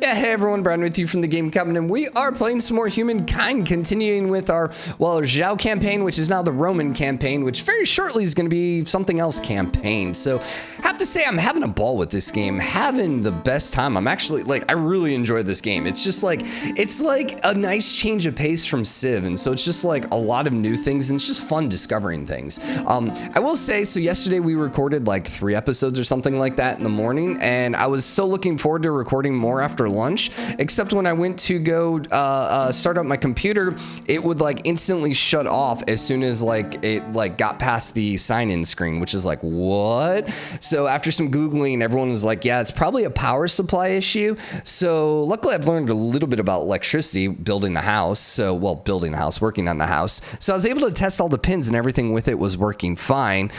Yeah, hey everyone, Brian with you from TheGameCommon, and we are playing some more Humankind, continuing with our, well, Zhao campaign, which is now the Roman campaign, which very shortly is going to be something else campaign. So, have to say I'm having a ball with this game, having the best time. I'm actually, like, I really enjoy this game. It's just like, it's like a nice change of pace from Civ, and so it's just like a lot of new things, and it's just fun discovering things. I will say, so yesterday we recorded like 3 episodes or something like that in the morning, and I was still looking forward to recording more after lunch, except when I went to go start up my computer, it would like instantly shut off as soon as like it like got past the sign-in screen, which is like, what? So after some Googling, everyone was like, yeah, it's probably a power supply issue. So luckily I've learned a little bit about electricity building the house. So, well, building the house, working on the house. So I was able to test all the pins and everything with it was working fine.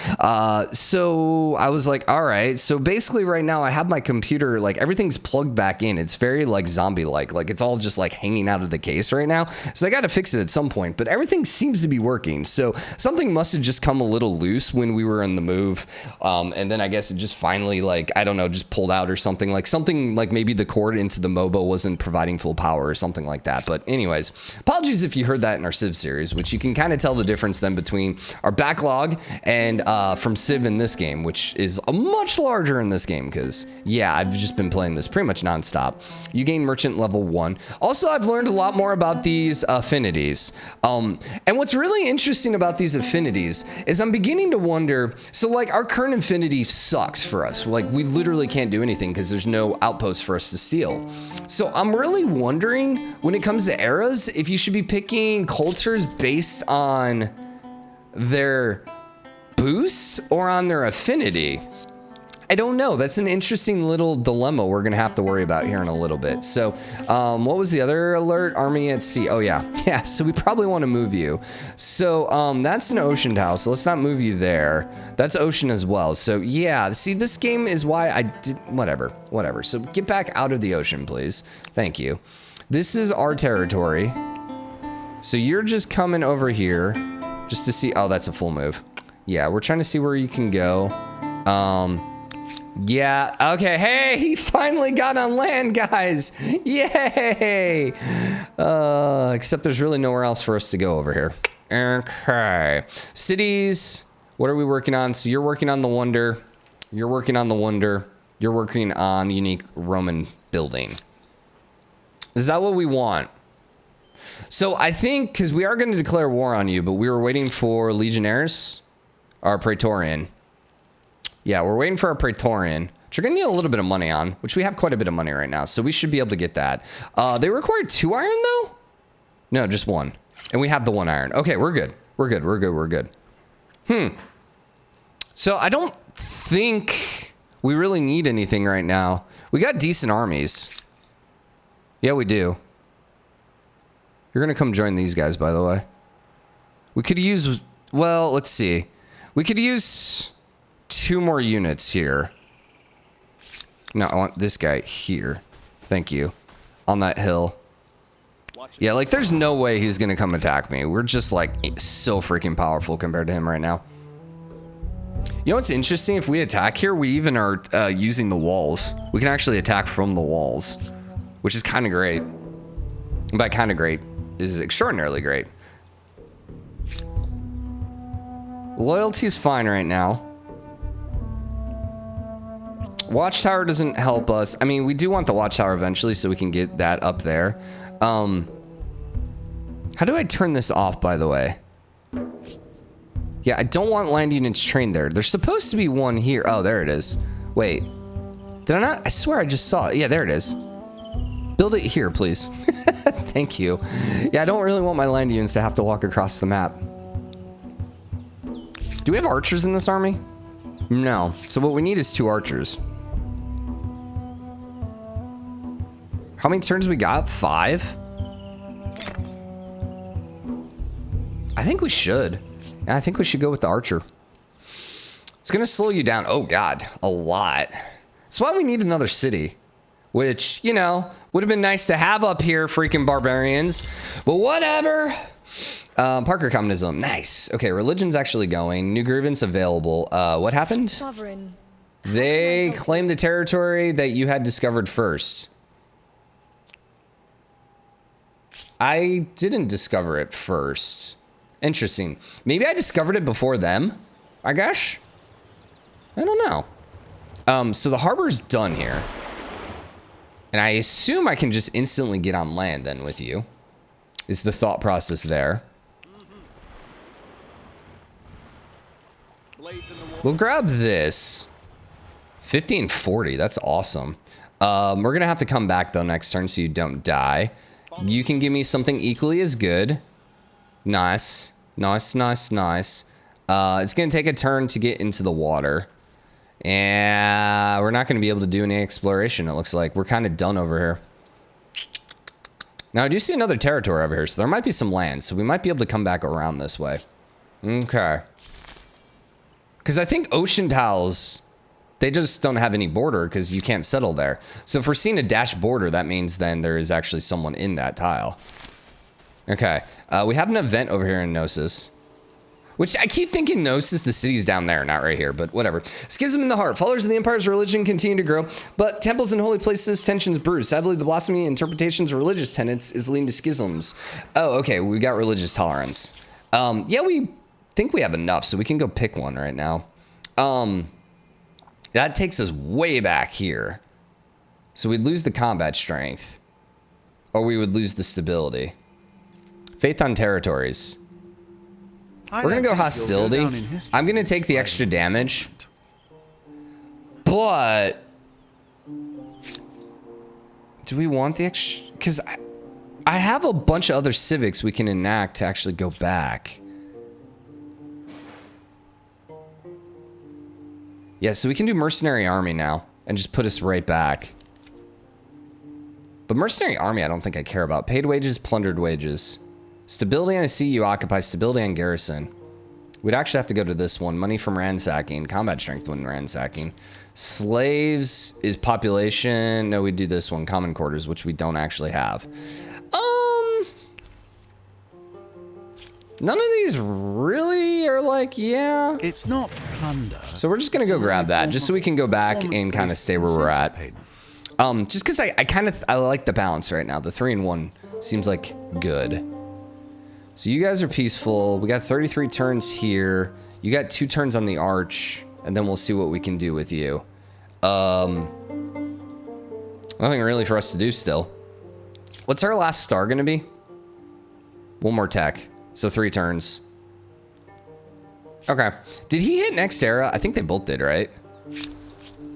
So I was like, all right. So basically right now I have my computer, like everything's plugged back in. It's very like zombie-like it's all just like hanging out of the case right now. So I got to fix it at some point, but everything seems to be working. So something must have just come a little loose when we were in the move. And then I guess it just finally like, I don't know, just pulled out or something like maybe the cord into the MOBA wasn't providing full power or something like that. But anyways, apologies if you heard that in our Civ series, which you can kind of tell the difference then between our backlog and from Civ in this game, which is much larger in this game because yeah, I've just been playing this pretty much nonstop. You gain merchant level 1. Also, I've learned a lot more about these affinities. And what's really interesting about these affinities is I'm beginning to wonder, so like our current affinity sucks for us. Like we literally can't do anything because there's no outpost for us to steal. So I'm really wondering when it comes to eras, if you should be picking cultures based on their boosts or on their affinity. I don't know. That's an interesting little dilemma we're going to have to worry about here in a little bit. So, what was the other alert? Army at sea. Oh, yeah. Yeah, so we probably want to move you. So, that's an ocean tile, so let's not move you there. That's ocean as well. So, yeah. See, this game is why I did... Whatever. So, get back out of the ocean, please. Thank you. This is our territory. So, you're just coming over here just to see... Oh, that's a full move. Yeah, we're trying to see where you can go. Yeah, okay, hey, he finally got on land, guys. Yay! Except there's really nowhere else for us to go over here. Okay. Cities, what are we working on? So you're working on the Wonder. You're working on the Wonder. You're working on unique Roman building. Is that what we want? So I think, because we are going to declare war on you, but we were waiting for Legionnaires, our Praetorian. Yeah, we're waiting for a Praetorian, which we're going to need a little bit of money on, which we have quite a bit of money right now, so we should be able to get that. They require 2 iron, though? No, just 1. And we have the 1 iron. Okay, we're good. We're good. So I don't think we really need anything right now. We got decent armies. Yeah, we do. You're going to come join these guys, by the way. We could use... Well, let's see. We could use... 2 more units here. No, I want this guy here. Thank you. On that hill. Yeah, like there's no way he's gonna come attack me. We're just like so freaking powerful compared to him right now. You know what's interesting? If we attack here, we even are using the walls. We can actually attack from the walls, which is kind of great. And by kind of great is extraordinarily great. Loyalty is fine right now. Watchtower doesn't help us. I mean, we do want the watchtower eventually so we can get that up there. How do I turn this off, by the way? Yeah, I don't want land units trained there. There's supposed to be one here. Oh, there it is. Wait. Did I not? I swear I just saw it. Yeah, there it is. Build it here, please. Thank you. Yeah, I don't really want my land units to have to walk across the map. Do we have archers in this army? No. So what we need is 2 archers. How many turns we got? 5? I think we should. Yeah, I think we should go with the archer. It's gonna slow you down. Oh god, a lot. That's why we need another city. Which, you know, would have been nice to have up here, freaking barbarians. But whatever. Parker communism, nice. Okay, religion's actually going. New grievance available. What happened? Sovereign. They claimed the territory that you had discovered first. I didn't discover it first. Interesting. Maybe I discovered it before them, I guess? I don't know. So the harbor's done here. And I assume I can just instantly get on land then with you. Is the thought process there. We'll grab this. 1540, that's awesome. We're gonna have to come back though next turn so you don't die. You can give me something equally as good. Nice. Nice, nice, nice. It's gonna take a turn to get into the water. And we're not gonna be able to do any exploration, it looks like. We're kind of done over here. Now I do see another territory over here, so there might be some land, so we might be able to come back around this way. Okay. Because I think ocean tiles, they just don't have any border because you can't settle there. So if we're seeing a dashed border, that means then there is actually someone in that tile. Okay, we have an event over here in Gnosis. Which I keep thinking Gnosis, the city's down there, not right here, but whatever. Schism in the heart. Followers of the Empire's religion continue to grow, but temples and holy places tensions brew. Sadly, the blossoming interpretations of religious tenets is leading to schisms. Oh, okay, we got religious tolerance. Yeah, we think we have enough, so we can go pick one right now. That takes us way back here. So we'd lose the combat strength, or we would lose the stability. Faith on territories. We're gonna go hostility. I'm gonna take the extra damage. But do we want the extra? Because I have a bunch of other civics we can enact to actually go back. Yeah, so we can do mercenary army now and just put us right back. But mercenary army I don't think I care about. Paid wages, plundered wages. Stability on a sea you occupy, stability on garrison. We'd actually have to go to this one. Money from ransacking, combat strength when ransacking. Slaves is population. No, we do this one, common quarters, which we don't actually have. None of these really are like, yeah. It's not plunder. So we're just gonna go grab that, just so we can go back and kind of stay where we're at. Just because I like the balance right now. The 3-in-1 seems like good. So you guys are peaceful. We got 33 turns here. You got 2 turns on the arch, and then we'll see what we can do with you. Nothing really for us to do still. What's our last star gonna be? 1 more tech. So 3 turns. Okay. Did he hit next era? I think they both did, right?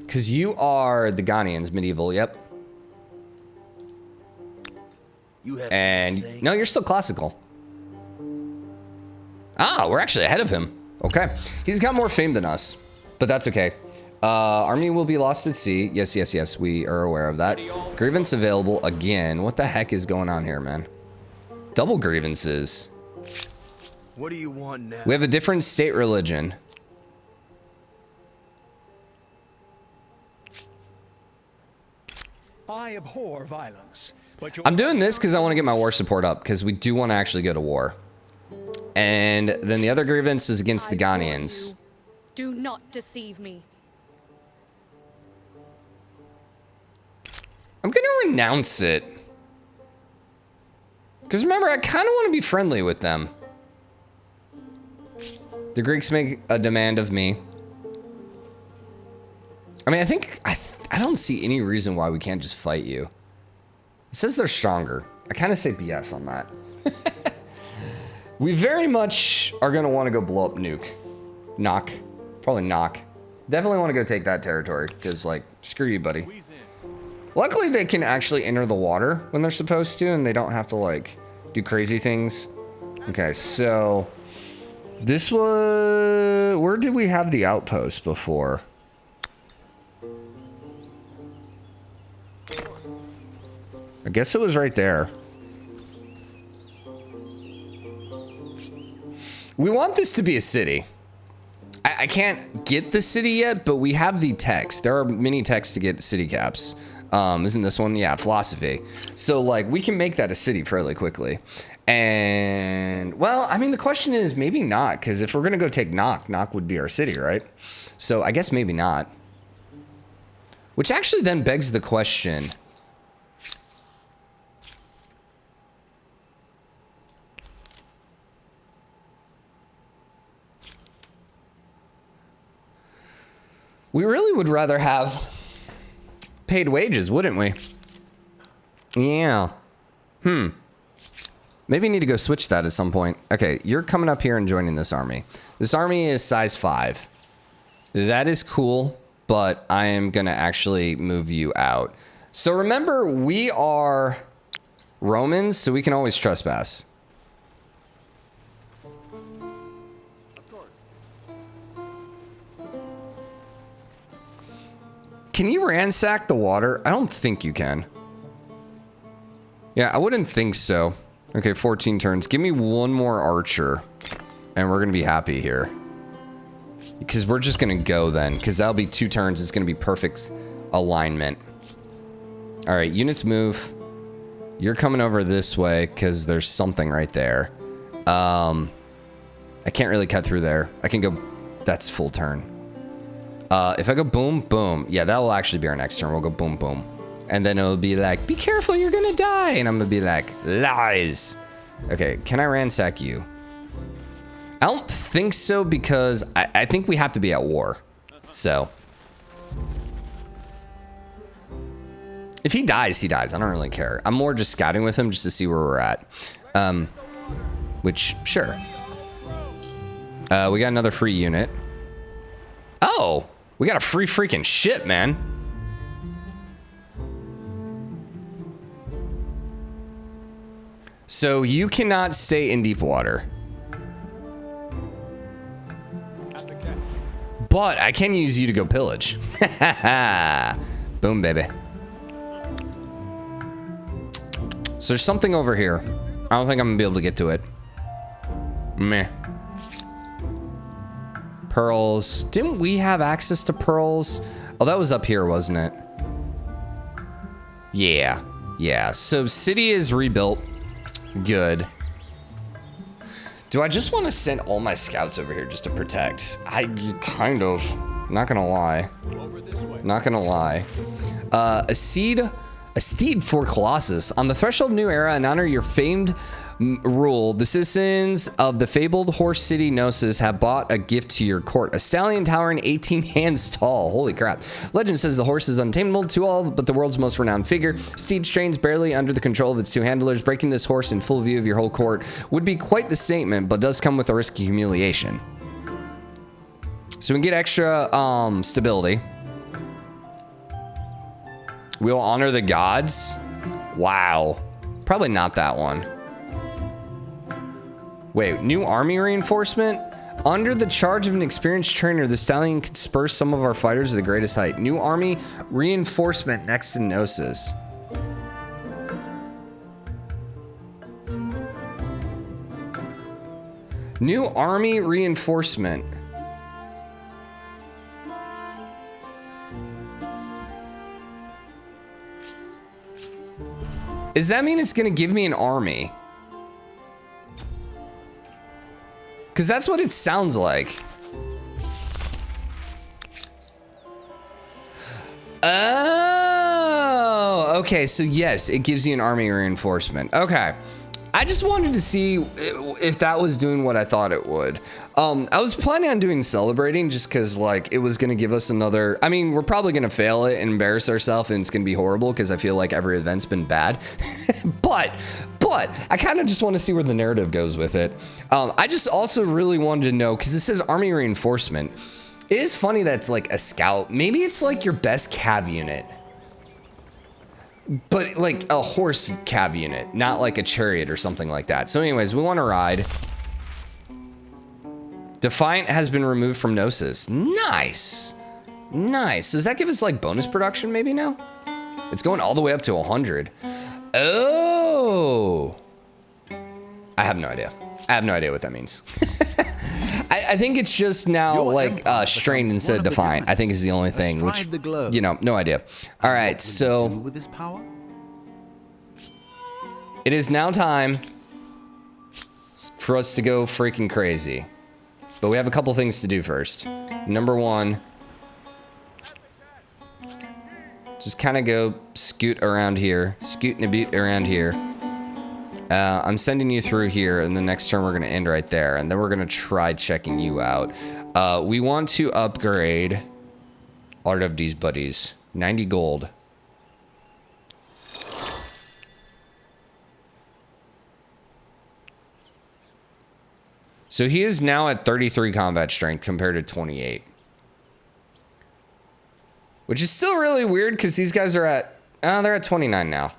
Because you are the Ghanaians, medieval, yep. And no, you're still classical. Ah, we're actually ahead of him. Okay. He's got more fame than us, but that's okay. Army will be lost at sea. Yes, yes, yes. We are aware of that. Grievance available again. What the heck is going on here, man? Double grievances. What do you want now? We have a different state religion. I abhor violence. But I'm doing this because I want to get my war support up, because we do want to actually go to war. And then the other grievance is against the Ghanaians. Do not deceive me. I'm going to renounce it. Because remember, I kind of want to be friendly with them. The Greeks make a demand of me. I mean, I think... I don't see any reason why we can't just fight you. It says they're stronger. I kind of say BS on that. We very much are going to want to go blow up Nuke. Knock. Probably knock. Definitely want to go take that territory, because, like, screw you, buddy. Luckily, they can actually enter the water when they're supposed to, and they don't have to, like, do crazy things. Okay, so... This was... Where did we have the outpost before? I guess it was right there. We want this to be a city. I can't get the city yet, but we have the text. There are many texts to get city caps. Isn't this one? Yeah, philosophy. So, like, we can make that a city fairly quickly. And, well, I mean, the question is maybe not, because if we're going to go take Knock, Knock would be our city, right? So I guess maybe not. Which actually then begs the question... We really would rather have paid wages, wouldn't we? Yeah. Maybe need to go switch that at some point. Okay, you're coming up here and joining this army. This army is size 5. That is cool, but I am gonna actually move you out. So remember, we are Romans, so we can always trespass. Can you ransack the water? I don't think you can. Yeah, I wouldn't think so. Okay, 14 turns. Give me one more archer, and we're gonna be happy here. Because we're just gonna go then, because that'll be 2 turns. It's gonna be perfect alignment. All right, units move. You're coming over this way because there's something right there. I can't really cut through there. I can go. That's full turn. If I go boom, boom. Yeah, that will actually be our next turn. We'll go boom, boom. And then it'll be like, be careful, you're gonna die. And I'm gonna be like, lies. Okay, can I ransack you? I don't think so because I think we have to be at war. So. If he dies, he dies. I don't really care. I'm more just scouting with him just to see where we're at. Which, sure. We got another free unit. Oh, we got a free freaking ship, man. So you cannot stay in deep water. But I can use you to go pillage. Boom, baby. So there's something over here. I don't think I'm gonna be able to get to it. Meh. Pearls. Didn't we have access to pearls? Oh, that was up here, wasn't it? Yeah. Yeah. So city is rebuilt. Good. Do I just want to send all my scouts over here just to protect? Kind of. Not gonna lie. Not gonna lie. A steed for Colossus. On the threshold of new era, and honor your famed rule, the citizens of the fabled horse city Gnosis have bought a gift to your court. A stallion towering 18 hands tall. Holy crap. Legend says the horse is untamable to all but the world's most renowned figure. Steed strains barely under the control of its 2 handlers. Breaking this horse in full view of your whole court would be quite the statement, but does come with a risk of humiliation. So we can get extra stability. We'll honor the gods. Wow. Probably not that one. Wait, new army reinforcement? Under the charge of an experienced trainer, the stallion could spur some of our fighters to the greatest height. New army reinforcement next to Gnosis. New army reinforcement. Does that mean it's gonna give me an army? Because that's what it sounds like. Oh, okay. So yes, it gives you an army reinforcement. Okay. I just wanted to see if that was doing what I thought it would. I was planning on doing celebrating just because like it was going to give us another, I mean, we're probably going to fail it and embarrass ourselves and it's going to be horrible because I feel like every event's been bad. but I kind of just want to see where the narrative goes with it. I just also really wanted to know, because it says army reinforcement. It is funny that it's like a scout. Maybe it's like your best cav unit. But like a horse cav unit, not like a chariot or something like that. So anyways, we want to ride. Defiant has been removed from Gnosis. Nice. Nice. Does that give us like bonus production maybe now? It's going all the way up to 100. Oh. I have no idea. I have no idea what that means. I think it's just now like strained instead of defiant. I think is the only thing, which, you know, no idea. All right, so it is now time for us to go freaking crazy. But we have a couple things to do first. Number one, just kind of go scoot around here, scoot and a beat around here. I'm sending you through here, and the next turn we're going to end right there, and then we're going to try checking you out. We want to upgrade Art of these buddies. 90 gold. So he is now at 33 combat strength compared to 28. Which is still really weird because these guys are at... Oh, they're at 29 now.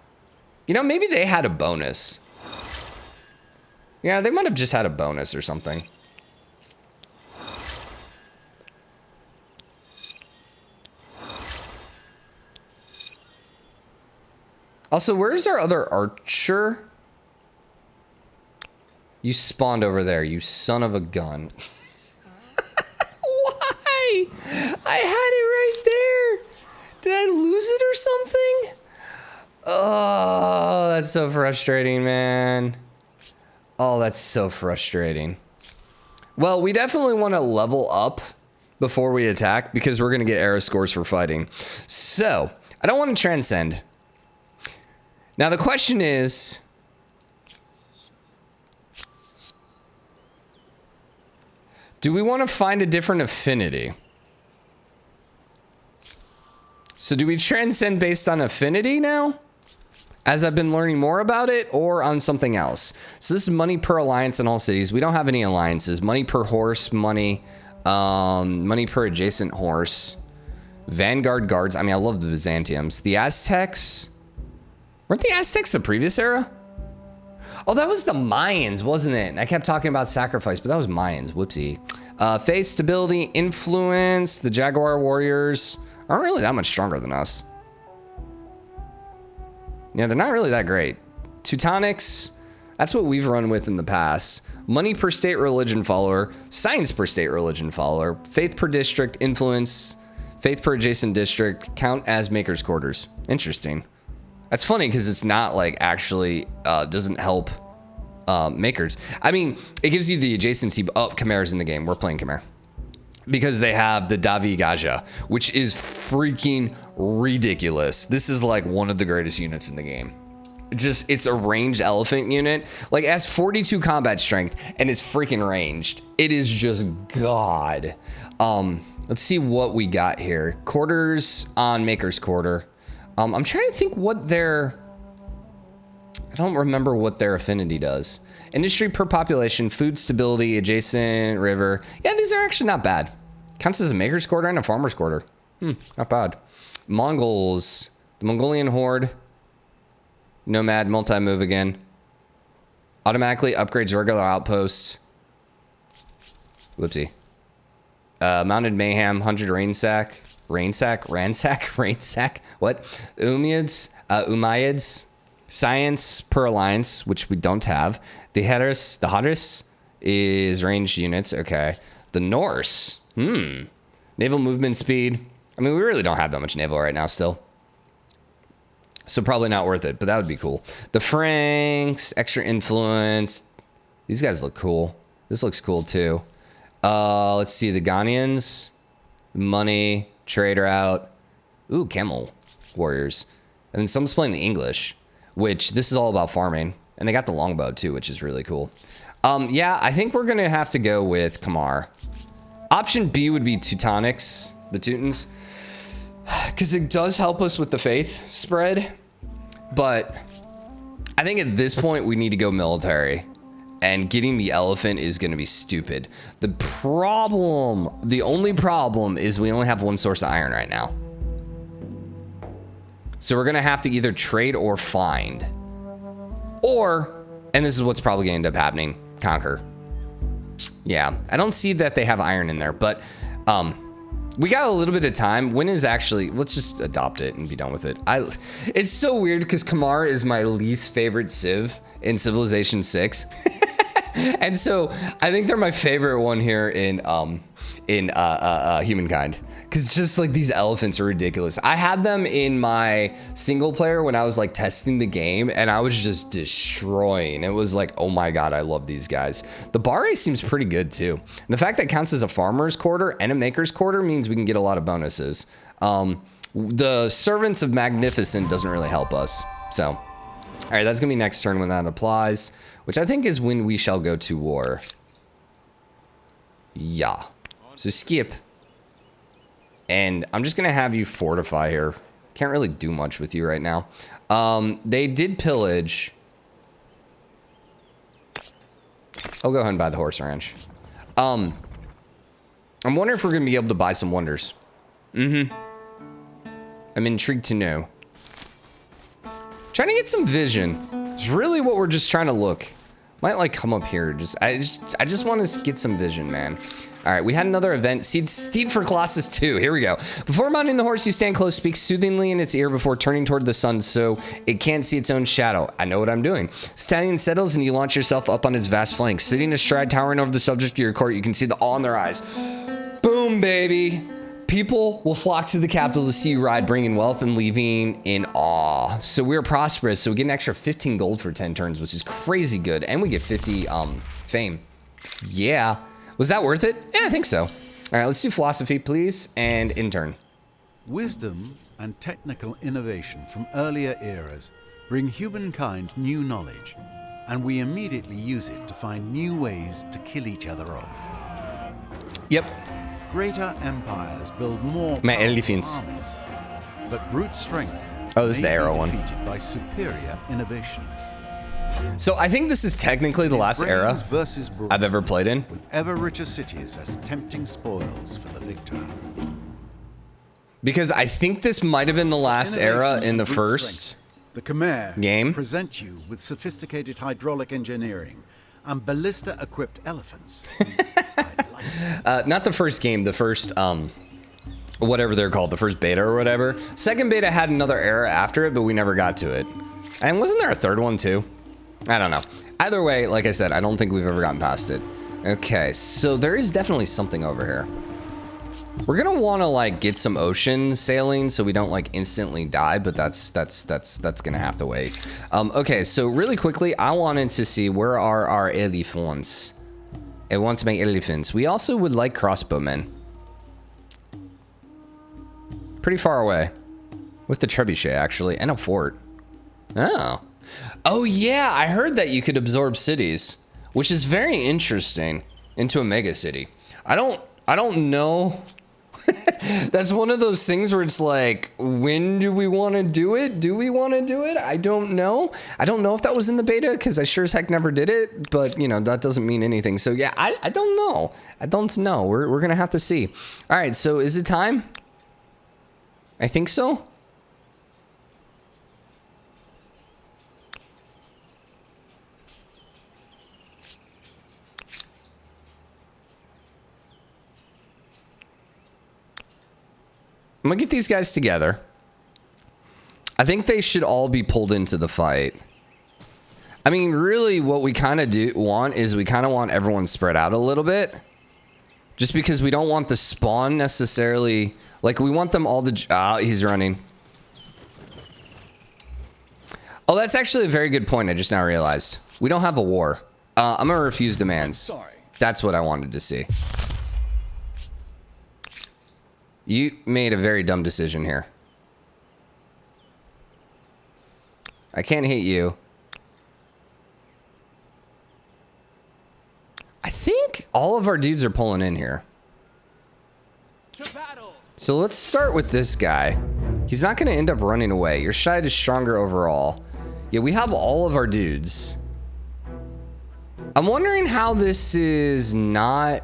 You know, maybe they had a bonus. Yeah, they might have just had a bonus or something. Also, where's our other archer? You spawned over there, you son of a gun. Why? I had it right there. Did I lose it or something? Oh, that's so frustrating, man. Oh, that's so frustrating. Well, we definitely want to level up before we attack because we're going to get era scores for fighting. So, I don't want to transcend. Now, the question is... do we want to find a different affinity? So do we transcend based on affinity now? As I've been learning more about it, or on something else? So this is money per alliance in all cities. We don't have any alliances. Money per horse, money per adjacent horse. Vanguard guards. I mean, I love the Byzantiums. The Aztecs. Weren't the Aztecs the previous era? Oh, that was the Mayans, wasn't it? I kept talking about sacrifice, but that was Mayans. Whoopsie. Faith, stability, influence. The Jaguar warriors aren't really that much stronger than us. Yeah, they're not really that great. Teutonics, that's what we've run with in the past. Money per state religion follower. Science per state religion follower. Faith per district, influence. Faith per adjacent district. Count as maker's quarters. Interesting. That's funny because it's not like actually doesn't help makers. I mean, it gives you the adjacency. Oh, Khmer's in the game. We're playing Khmer. Because they have the Davi Gaja, which is freaking ridiculous. This is like one of the greatest units in the game. It's a ranged elephant unit. Like, it has 42 combat strength and is freaking ranged. It is just God. Let's see what we got here. Quarters on Maker's Quarter. I'm trying to think what their... I don't remember what their affinity does. Industry per population, food stability, adjacent river. Yeah, these are actually not bad. Counts as a maker's quarter and a farmer's quarter. Not bad. Mongols. The Mongolian horde. Nomad, multi-move again. Automatically upgrades regular outposts. Whoopsie. Mounted mayhem, 100 ransack. Ransack? What? Umayyads. Science per alliance, which we don't have. The Hadris is ranged units. Okay. The Norse. Naval movement speed. I mean, we really don't have that much naval right now still. So probably not worth it, but that would be cool. The Franks, extra influence. These guys look cool. This looks cool too. Let's see. The Ghanaians. Money. Trade route. Ooh, camel warriors. And then someone's playing the English, which this is all about farming. And they got the longbow too, which is really cool. Yeah, I think we're going to have to go with Khmer. Option B would be Teutonics, the Teutons, because it does help us with the faith spread. But I think at this point we need to go military. And getting the elephant is going to be stupid. The only problem is we only have one source of iron right now. So we're going to have to either trade or find. Or, and this is what's probably going to end up happening, conquer. Yeah, I don't see that they have iron in there, but we got a little bit of time. When is actually, let's just adopt it and be done with it. It's so weird because Khmer is my least favorite civ in Civilization 6. And so I think they're my favorite one here in Humankind. Because just like these elephants are ridiculous. I had them in my single player when I was like testing the game and I was just destroying. It was like, oh my God, I love these guys. The Barre seems pretty good too. And the fact that it counts as a farmer's quarter and a maker's quarter means we can get a lot of bonuses. The Servants of Magnificent doesn't really help us. So, all right, that's gonna be next turn when that applies, which I think is when we shall go to war. Yeah, so skip. And I'm just going to have you fortify here. Can't really do much with you right now. They did pillage. I'll go ahead and buy the horse ranch. I'm wondering if we're going to be able to buy some wonders. I'm intrigued to know. Trying to get some vision. It's really what we're just trying to look. Might like come up here. I just want to get some vision, man. All right, we had another event. Steed for Colossus 2. Here we go. Before mounting the horse, you stand close, speak soothingly in its ear before turning toward the sun so it can't see its own shadow. I know what I'm doing. Stallion settles and you launch yourself up on its vast flanks. Sitting astride, towering over the subject of your court, you can see the awe in their eyes. Boom, baby. People will flock to the capital to see you ride, bringing wealth and leaving in awe. So we're prosperous, so we get an extra 15 gold for 10 turns, which is crazy good. And we get 50 fame. Yeah. Was that worth it? Yeah, I think so. All right, let's do philosophy, please, and intern. Wisdom and technical innovation from earlier eras bring humankind new knowledge, and we immediately use it to find new ways to kill each other off. Yep. Greater empires build more elephants. armies, but brute strength Oh, this is the may be arrow one. defeated by superior innovations. So I think this is technically the last era versus brawn, I've ever played in. with ever richer cities as tempting spoils for the victor. Because I think this might have been the last era Innovation in the and brute first strength. The Khmer game. present you with sophisticated hydraulic engineering and ballista-equipped elephants. Not the first game, the first, whatever they're called, the first beta or whatever. Second beta had another era after it, but we never got to it. And wasn't there a third one too? I don't know. Either way, like I said, I don't think we've ever gotten past it. Okay, so there is definitely something over here. We're gonna want to like get some ocean sailing so we don't like instantly die, but that's gonna have to wait. Okay, so really quickly, I wanted to see where are our elephants. I want to make elephants. We also would like crossbowmen. Pretty far away. With the trebuchet, actually, and a fort. Oh. Oh, yeah, I heard that you could absorb cities, which is very interesting, into a mega city. I don't know. That's one of those things where it's like, when do we want to do it? Do we want to do it? I don't know. I don't know if that was in the beta because I sure as heck never did it, but you know, that doesn't mean anything. So yeah, I don't know. I don't know. We're going to have to see. All right. So is it time? I think so. I'm gonna get these guys together. I think they should all be pulled into the fight. I mean, really what we kind of want is we kind of want everyone spread out a little bit. Just because we don't want the spawn necessarily, like we want them all to, he's running. Oh, that's actually a very good point. I just now realized. We don't have a war. I'm gonna refuse demands. Sorry. That's what I wanted to see. You made a very dumb decision here. I can't hit you. I think all of our dudes are pulling in here. So let's start with this guy. He's not going to end up running away. Your side is stronger overall. Yeah, we have all of our dudes. I'm wondering how this is not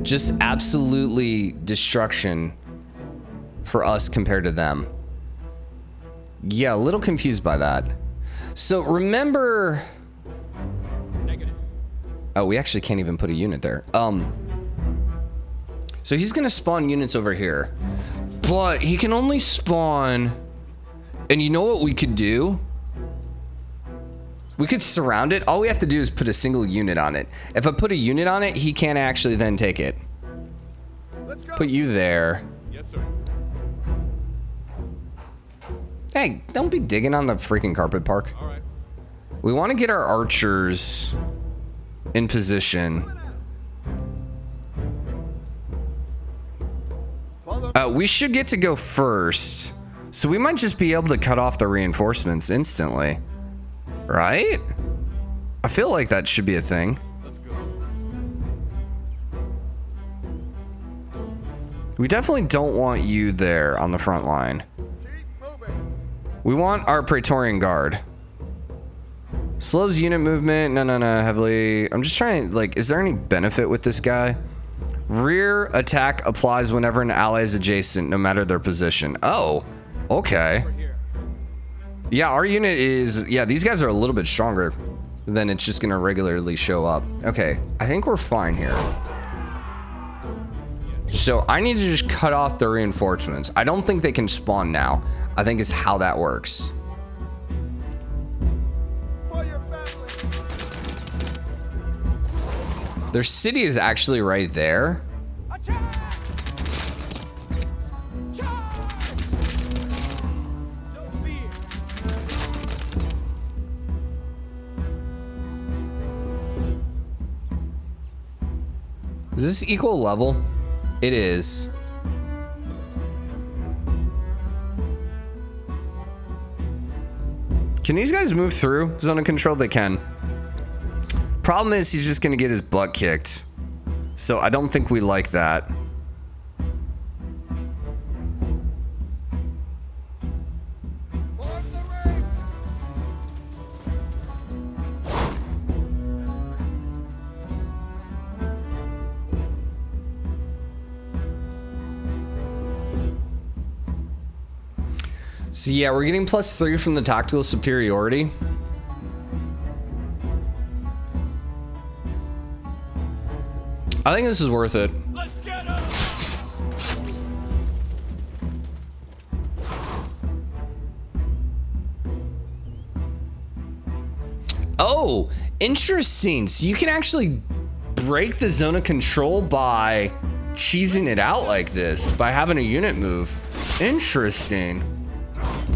just absolutely destruction for us compared to them. Yeah, a little confused by that. So remember... Oh, we actually can't even put a unit there. So he's gonna spawn units over here. But he can only spawn... And you know what we could do? We could surround it. All we have to do is put a single unit on it. If I put a unit on it, he can't actually then take it. Put you there. Yes, sir. Hey, don't be digging on the freaking carpet park. All right. We want to get our archers in position. We should get to go first. So we might just be able to cut off the reinforcements instantly. Right? I feel like that should be a thing. Let's go. We definitely don't want you there on the front line. We want our Praetorian Guard. Slows unit movement. No, heavily. I'm just trying to, like, is there any benefit with this guy? Rear attack applies whenever an ally is adjacent, no matter their position. Oh, okay. Yeah, our unit is, yeah, these guys are a little bit stronger than it's just gonna regularly show up. Okay, I think we're fine here. So I need to just cut off the reinforcements. I don't think they can spawn now. I think it's how that works. Their city is actually right there. Is this equal level? It is. Can these guys move through zone of control? They can. Problem is he's just gonna get his butt kicked. So I don't think we like that. So yeah, we're getting +3 from the tactical superiority. I think this is worth it. Let's get him! Oh, interesting. So you can actually break the zone of control by cheesing it out like this, by having a unit move. Interesting.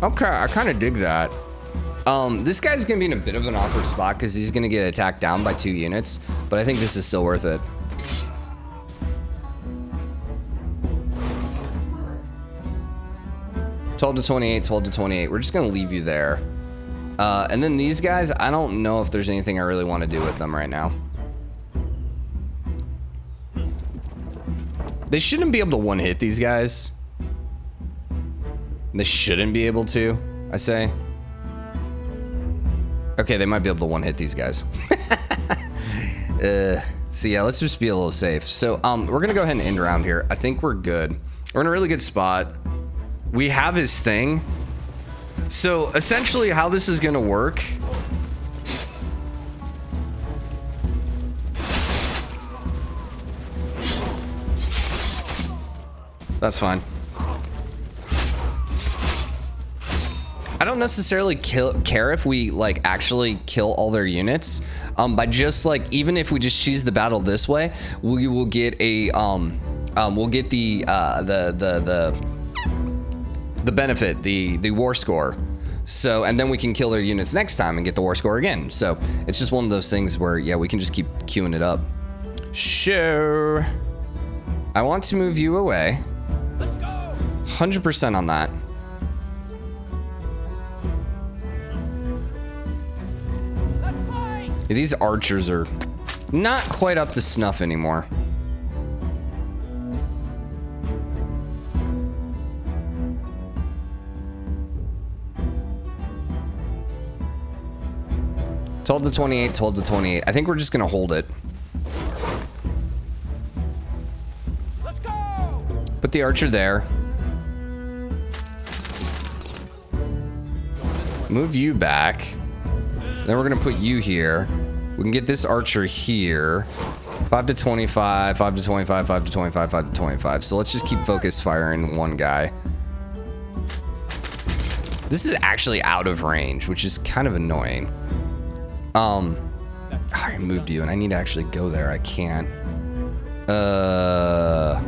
Okay, I kind of dig that. This guy's gonna be in a bit of an awkward spot because he's gonna get attacked down by 2 units, but I think this is still worth it. $12 to 28, 12 to 28. We're just gonna leave you there. And then these guys, I don't know if there's anything I really want to do with them right now. They shouldn't be able to one-hit these guys. They shouldn't be able to, I say. Okay, they might be able to one-hit these guys. So yeah, let's just be a little safe. So we're gonna go ahead and end round here. I think we're good. We're in a really good spot. We have his thing. So essentially how this is gonna work. That's fine. I don't necessarily care if we like actually kill all their units. By just like, even if we just cheese the battle this way, we will get a we'll get the benefit, the war score. So, and then we can kill their units next time and get the war score again. So it's just one of those things where, yeah, we can just keep queuing it up. Sure. I want to move you away. Let's go! 100% on that. Let's fight! Yeah, these archers are not quite up to snuff anymore. $12 to 28, 12 to 28. I think we're just gonna hold it. Let's go! Put the archer there. Move you back. Then we're gonna put you here. We can get this archer here. 5 to 25, 5 to 25, 5 to 25, 5 to 25. So let's just keep focus firing one guy. This is actually out of range, which is kind of annoying. I moved you and I need to actually go there. I can't. We're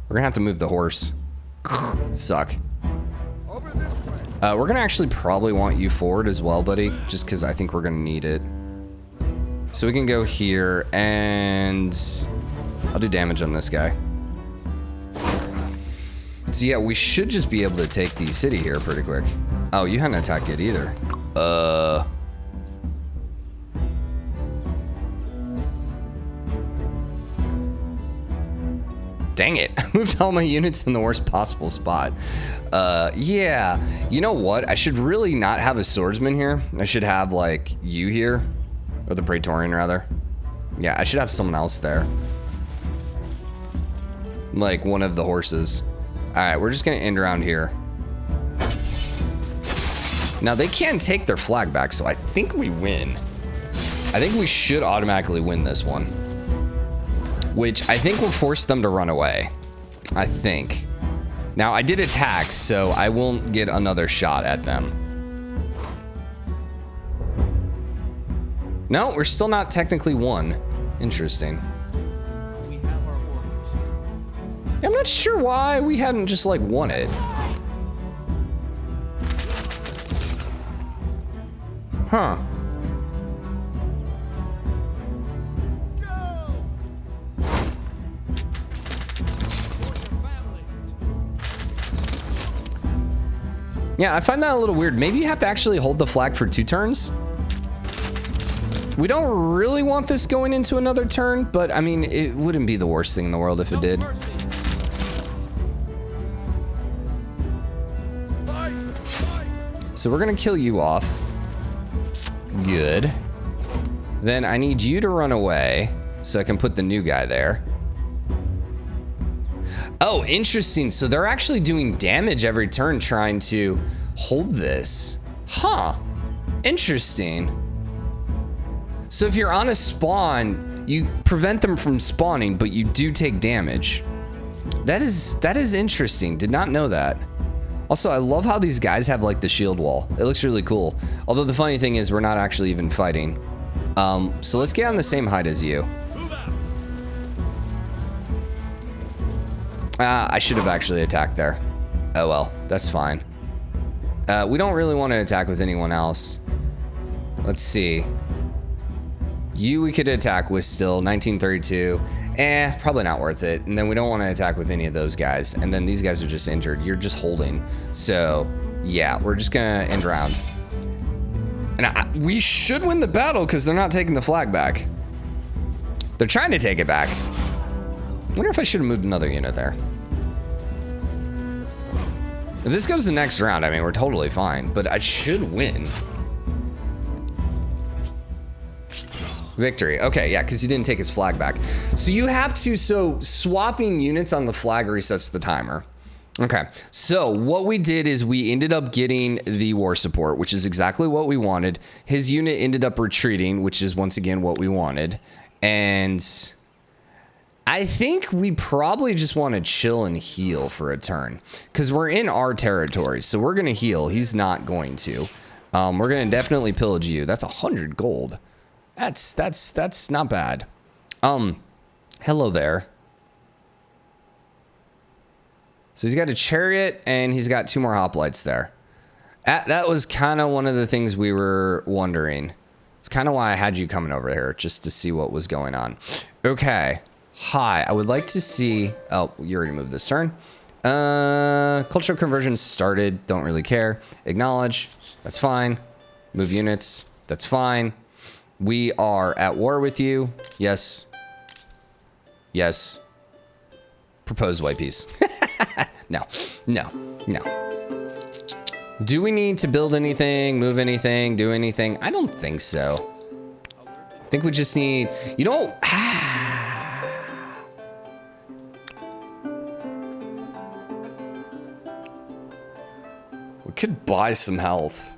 gonna have to move the horse. Suck. We're gonna actually probably want you forward as well, buddy, just because I think we're gonna need it. So we can go here and I'll do damage on this guy. So yeah, we should just be able to take the city here pretty quick. Oh, you hadn't attacked yet either. dang it. I moved all my units in the worst possible spot. Yeah. You know what? I should really not have a swordsman here. I should have, like, you here. Or the Praetorian, rather. Yeah, I should have someone else there. Like, one of the horses. Alright, we're just gonna end around here. Now, they can take their flag back, so I think we win. I think we should automatically win this one. Which I think will force them to run away. I think. Now, I did attack, so I won't get another shot at them. No, we're still not technically won. Interesting. We have our orders. I'm not sure why we hadn't just, like, won it. Huh. Yeah, I find that a little weird. Maybe you have to actually hold the flag for 2 turns. We don't really want this going into another turn, but I mean, it wouldn't be the worst thing in the world if it did. So we're gonna kill you off. Good. Then I need you to run away so I can put the new guy there. Oh, interesting. So they're actually doing damage every turn trying to hold this. Huh. Interesting. So if you're on a spawn, you prevent them from spawning, but you do take damage. That is interesting. Did not know that. Also, I love how these guys have like the shield wall. It looks really cool. Although the funny thing is we're not actually even fighting. So let's get on the same height as you. I should have actually attacked there. Oh well, that's fine. We don't really want to attack with anyone else. Let's see. You we could attack with still, 1932. Probably not worth it. And then we don't want to attack with any of those guys. And then these guys are just injured. You're just holding. So, yeah, we're just gonna end round. And we should win the battle because they're not taking the flag back. They're trying to take it back. I wonder if I should have moved another unit there. If this goes the next round, I mean, we're totally fine. But I should win. Victory. Okay, yeah, because he didn't take his flag back. So you have to, so swapping units on the flag resets the timer. Okay, so what we did is we ended up getting the war support, which is exactly what we wanted. His unit ended up retreating, which is once again what we wanted. And I think we probably just want to chill and heal for a turn because we're in our territory. So we're going to heal. He's not going to. We're going to definitely pillage you. That's 100 gold. That's not bad. Hello there. So he's got a chariot and he's got 2 more hoplites there. That was kind of one of the things we were wondering. It's kind of why I had you coming over here, just to see what was going on. Okay. Hi, I would like to see... Oh, you already moved this turn. Cultural conversion started. Don't really care. Acknowledge. That's fine. Move units. That's fine. We are at war with you. Yes. Yes. Propose white peace. No. No. No. Do we need to build anything, move anything, do anything? I don't think so. I think we just need... You know... We could buy some health.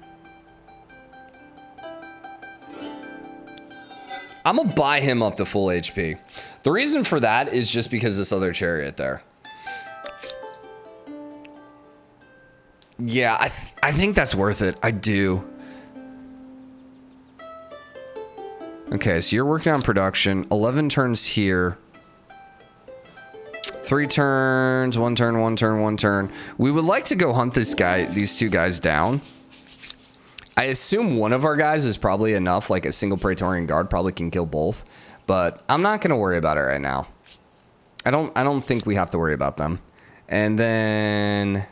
I'm gonna buy him up to full HP. The reason for that is just because this other chariot there. Yeah, I think that's worth it. I do. Okay, so you're working on production. 11 turns here. 3 turns, 1 turn, 1 turn, 1 turn. We would like to go hunt these 2 guys down. I assume one of our guys is probably enough, like a single Praetorian guard probably can kill both, but I'm not gonna worry about it right now. I don't think we have to worry about them. And then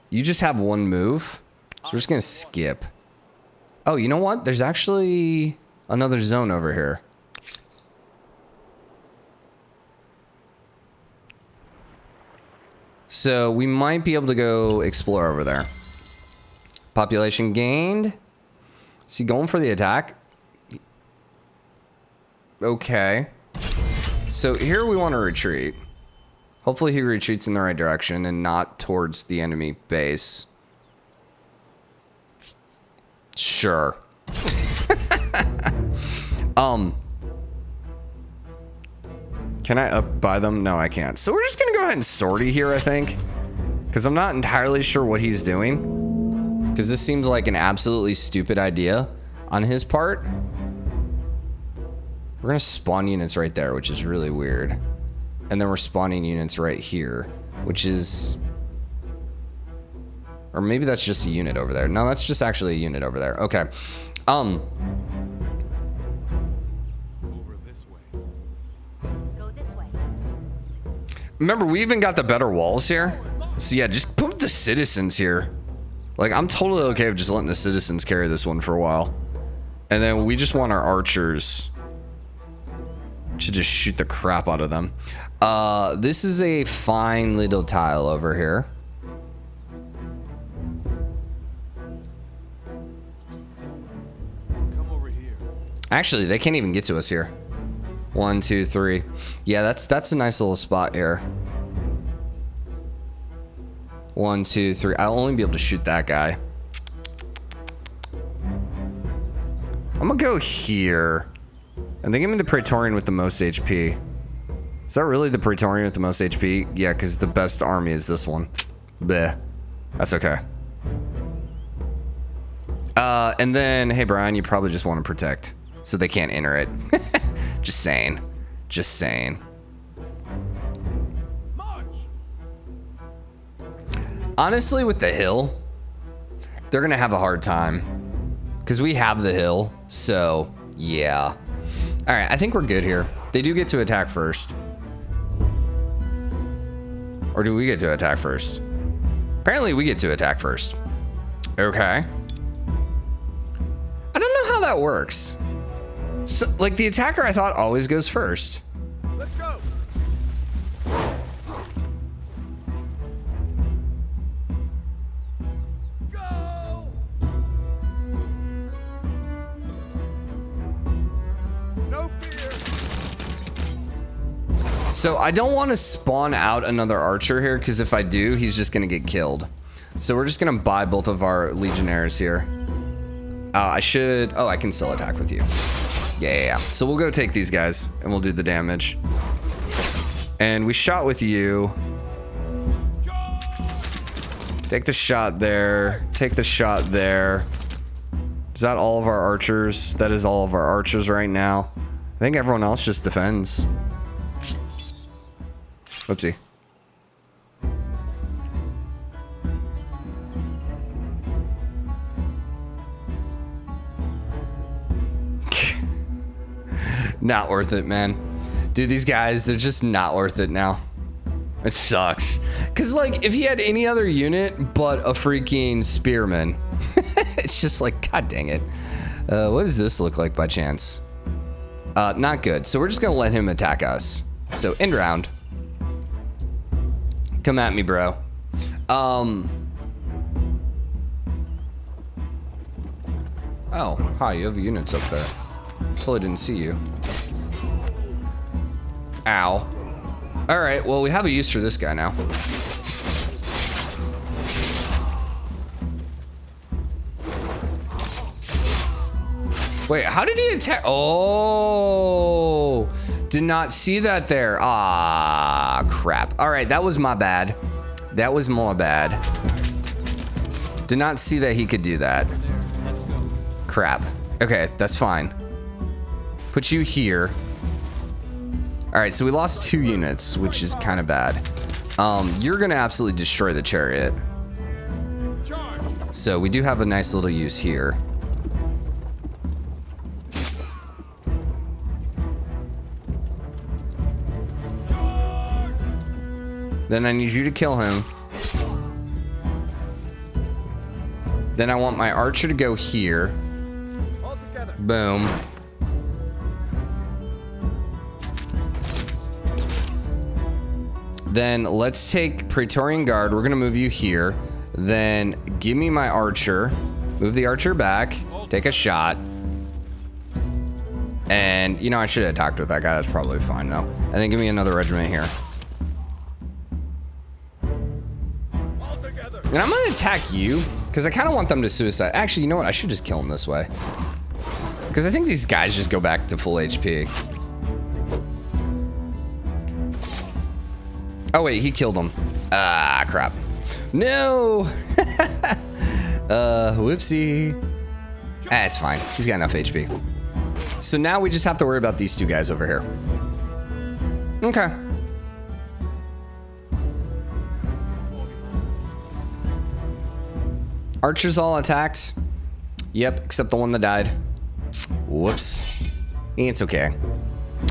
you just have 1 move, so we're just gonna skip. Oh, you know what? There's actually another zone over here. So we might be able to go explore over there. Population gained. Is he going for the attack? Okay. So here we want to retreat. Hopefully he retreats in the right direction and not towards the enemy base. Sure. Can I up by them? No, I can't. So we're just gonna go ahead and sortie here, I think. Because I'm not entirely sure what he's doing. Because this seems like an absolutely stupid idea on his part. We're gonna spawn units right there, which is really weird. And then we're spawning units right here, which is... Or maybe that's just a unit over there. No, that's just actually a unit over there. Okay. Over this way. Go this way. Remember, we even got the better walls here. So yeah, just put the citizens here. Like, I'm totally okay with just letting the citizens carry this one for a while. And then we just want our archers to just shoot the crap out of them. This is a fine little tile over here. Come over here. Actually, they can't even get to us here. 1, 2, 3. Yeah, that's a nice little spot here. 1, 2, 3. I'll only be able to shoot that guy. I'm gonna go here. And they give me the Praetorian with the most HP. Is that really the Praetorian with the most HP? Yeah, because the best army is this one. Bleh. That's okay. And then, hey Brian, you probably just want to protect. So they can't enter it. Just saying. Just saying. March. Honestly, with the hill, they're gonna have a hard time. Because we have the hill, so yeah. Alright, I think we're good here. They do get to attack first. Or do we get to attack first? Apparently we get to attack first. Okay. I don't know how that works. So, like, the attacker I thought always goes first. Let's go. Go. No fear. So I don't want to spawn out another archer here, because if I do, he's just going to get killed. So we're just going to buy both of our legionnaires here. I should... Oh, I can still attack with you. Yeah. So we'll go take these guys, and we'll do the damage. And we shot with you. Take the shot there. Take the shot there. Is that all of our archers? That is all of our archers right now. I think everyone else just defends. Whoopsie. Not worth it, man. Dude, these guys, they're just not worth it now. It sucks. Because, like, if he had any other unit but a freaking spearman, it's just like, god dang it. What does this look like by chance? Not good. So we're just going to let him attack us. So, end round. Come at me, bro. Oh, hi, you have units up there. Totally didn't see you. Ow. Alright, well, we have a use for this guy now. Wait, how did he attack? Oh, did not see that there. Ah, crap. Alright, that was my bad. That was my bad. Did not see that he could do that. Let's go. Crap. Okay, that's fine. Put you here. Alright, so we lost 2 units, which is kind of bad. You're gonna absolutely destroy the chariot. So we do have a nice little use here. Then I need you to kill him. Then I want my archer to go here. All together. Boom. Then let's take Praetorian Guard. We're gonna move you here. Then give me my archer. Move the archer back. Take a shot. And, you know, I should have attacked with that guy. That's probably fine, though. And then give me another regiment here. All together. And I'm going to attack you, because I kind of want them to suicide. Actually, you know what? I should just kill them this way. Because I think these guys just go back to full HP. Oh, wait. He killed them. Ah, crap. No! Whoopsie. Ah, it's fine. He's got enough HP. So now we just have to worry about these two guys over here. Okay. Archers all attacked. Yep, except the one that died. Whoops. It's okay.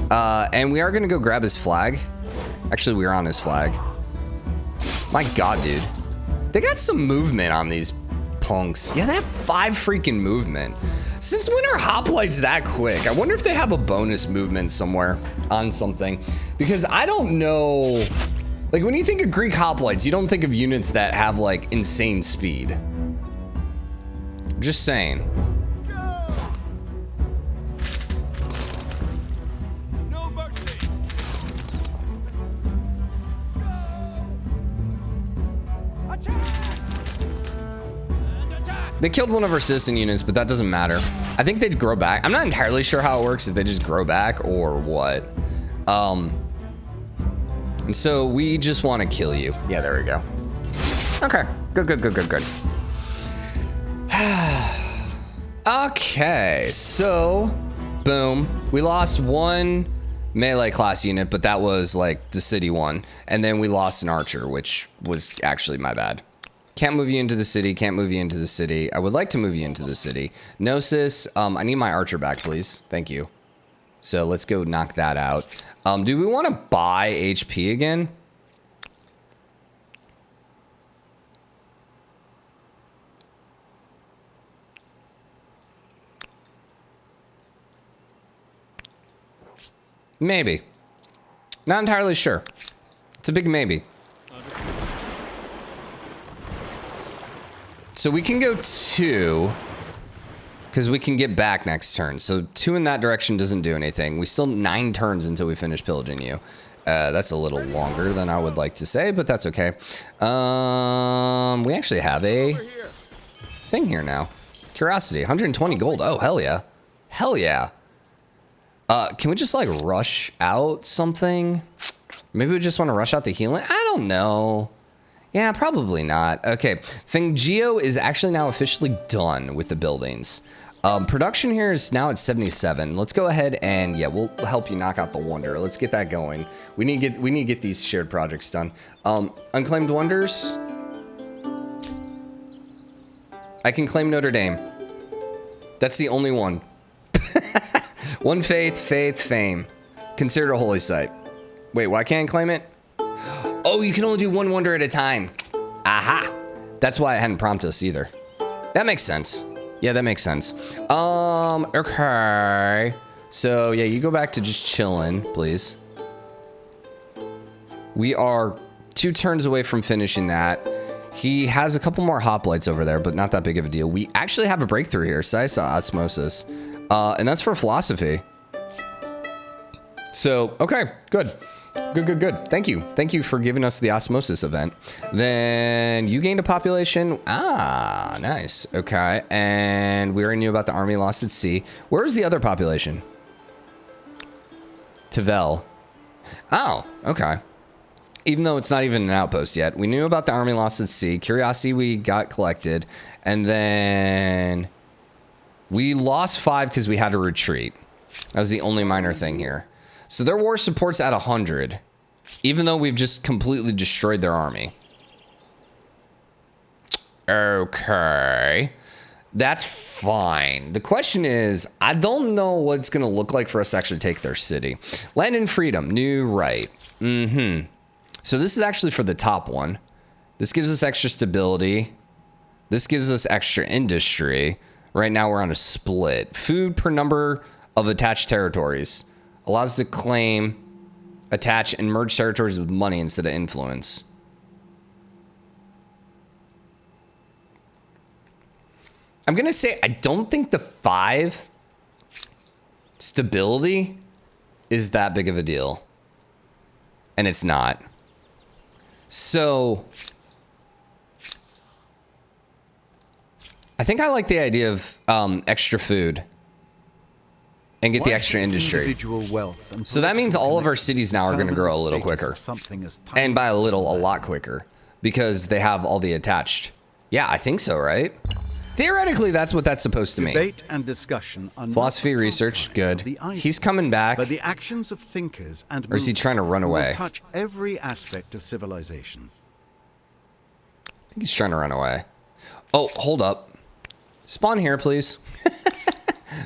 And we are gonna go grab his flag. Actually, we're on his flag. My God, dude. They got some movement on these punks. Yeah, they have 5 freaking movement. Since when are hoplites that quick? I wonder if they have a bonus movement somewhere on something. Because I don't know. Like, when you think of Greek hoplites, you don't think of units that have, like, insane speed. Just saying. No mercy. They killed one of our citizen units, but that doesn't matter. I think they'd grow back. I'm not entirely sure how it works, if they just grow back or what. And so we just want to kill you. Yeah, there we go. Okay, good. Okay, so boom. We lost 1 melee class unit, but that was like the city one. And then we lost an archer, which was actually my bad. Can't move you into the city. Can't move you into the city. I would like to move you into the city. Gnosis, I need my archer back, please. Thank you. So let's go knock that out. Do we want to buy HP again? Maybe. Not entirely sure. It's a big maybe. So we can go 2, because we can get back next turn. So 2 in that direction doesn't do anything. We still 9 turns until we finish pillaging you. That's a little longer than I would like to say, but that's okay. We actually have a thing here now. Curiosity, 120 gold. Oh, hell yeah. Hell yeah. Can we just like rush out something? Maybe we just want to rush out the healing? I don't know. Yeah, probably not. Okay, Thingeo is actually now officially done with the buildings. Production here is now at 77. Let's go ahead and yeah, we'll help you knock out the wonder. Let's get that going. We need to get these shared projects done. Unclaimed wonders. I can claim Notre Dame. That's the only one. One faith, fame. Considered a holy site. Wait, why can't I claim it? Oh, you can only do 1 wonder at a time. Aha. That's why it hadn't prompted us either. That makes sense. Yeah, that makes sense. Okay. So, yeah, you go back to just chilling, please. We are 2 turns away from finishing that. He has a couple more hoplites over there, but not that big of a deal. We actually have a breakthrough here. Sisa Osmosis. And that's for philosophy. So, okay, good. Good. Thank you. Thank you for giving us the osmosis event. Then you gained a population. Ah, nice. Okay. And we already knew about the army lost at sea. Where is the other population? Tavel. Oh, okay. Even though it's not even an outpost yet. We knew about the army lost at sea. Curiosity we got collected. And then we lost 5 because we had to retreat. That was the only minor thing here. So their war support's at 100, even though we've just completely destroyed their army. Okay. That's fine. The question is, I don't know what it's going to look like for us to actually take their city. Land and freedom, new right. So this is actually for the top one. This gives us extra stability. This gives us extra industry. Right now we're on a split. Food per number of attached territories. Allows us to claim Attach and merge territories with money instead of influence. I'm going to say I don't think the 5 stability is that big of a deal. And it's not. So I think I like the idea of extra food and get the extra industry. So that means all of our cities now are going to grow a little quicker. And by a little, a lot quicker. Because they have all the attached. Yeah, I think so, right? Theoretically, that's what that's supposed to mean. Debate and discussion Philosophy research, good. He's coming back. But the actions of thinkers and Or is he trying to run away? will touch every aspect of civilization. I think he's trying to run away. Oh, hold up. Spawn here, please.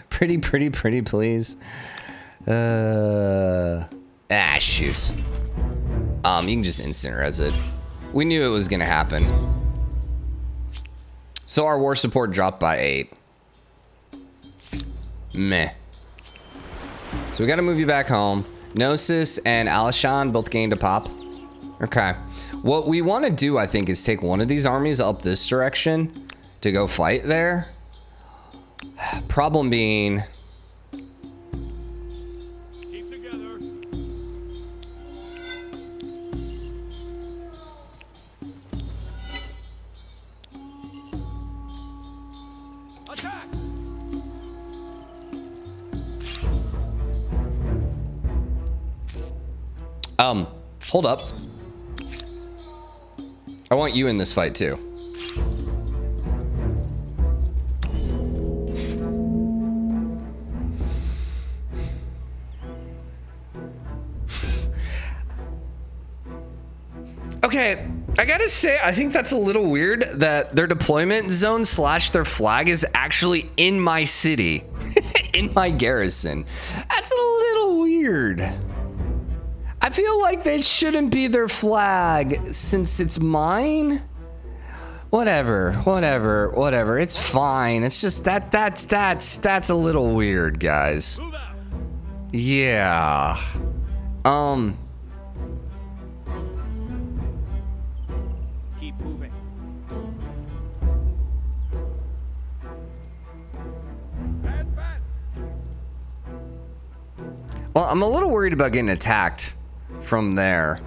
Pretty, please. Shoot. You can just instant res it. We knew it was gonna happen. So our war support dropped by 8. Meh. So we gotta move you back home. Gnosis and Alishan both gained a pop. Okay. What we want to do, I think, is take one of these armies up this direction to go fight there. Problem being... Keep together. Attack! Hold up. I want you in this fight too. Okay, I gotta say, I think that's a little weird that their deployment zone / their flag is actually in my city, in my garrison. That's a little weird. I feel like that shouldn't be their flag since it's mine. Whatever. It's fine. It's just that's a little weird, guys. Move out. Yeah. Keep moving. Advance. Well, I'm a little worried about getting attacked from there.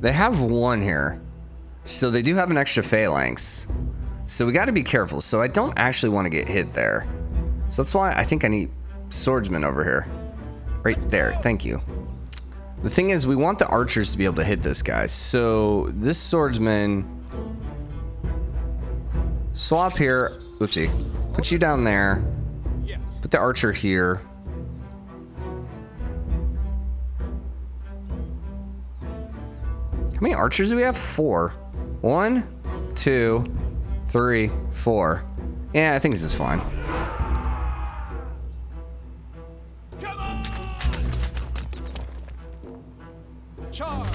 They have one here. So they do have an extra phalanx. So we got to be careful. So I don't actually want to get hit there. So that's why I think I need swordsman over here. Right there. Thank you. The thing is, we want the archers to be able to hit this guy. So this swordsman... Swap here. Oopsie. Put you down there. Yes. Put the archer here. How many archers do we have? 4. 1, 2, 3, 4. Yeah, I think this is fine. Come on! Charge!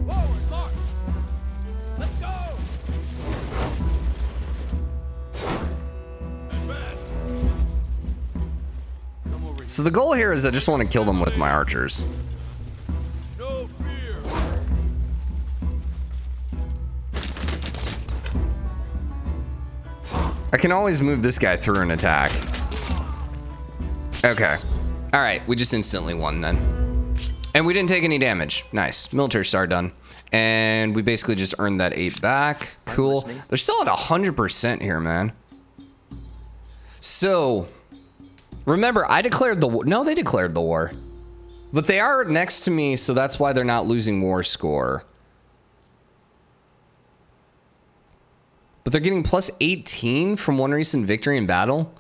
Forward, march! Let's go! Advance! Come over here. So the goal here is I just want to kill them with my archers. No fear! I can always move this guy through an attack. Okay. All right, we just instantly won then. And we didn't take any damage. Nice. Military star done. And we basically just earned that 8 back. Cool. They're still at 100% here, man. So, remember, I declared the war. No, they declared the war. But they are next to me, so that's why they're not losing war score. But they're getting plus 18 from one recent victory in battle.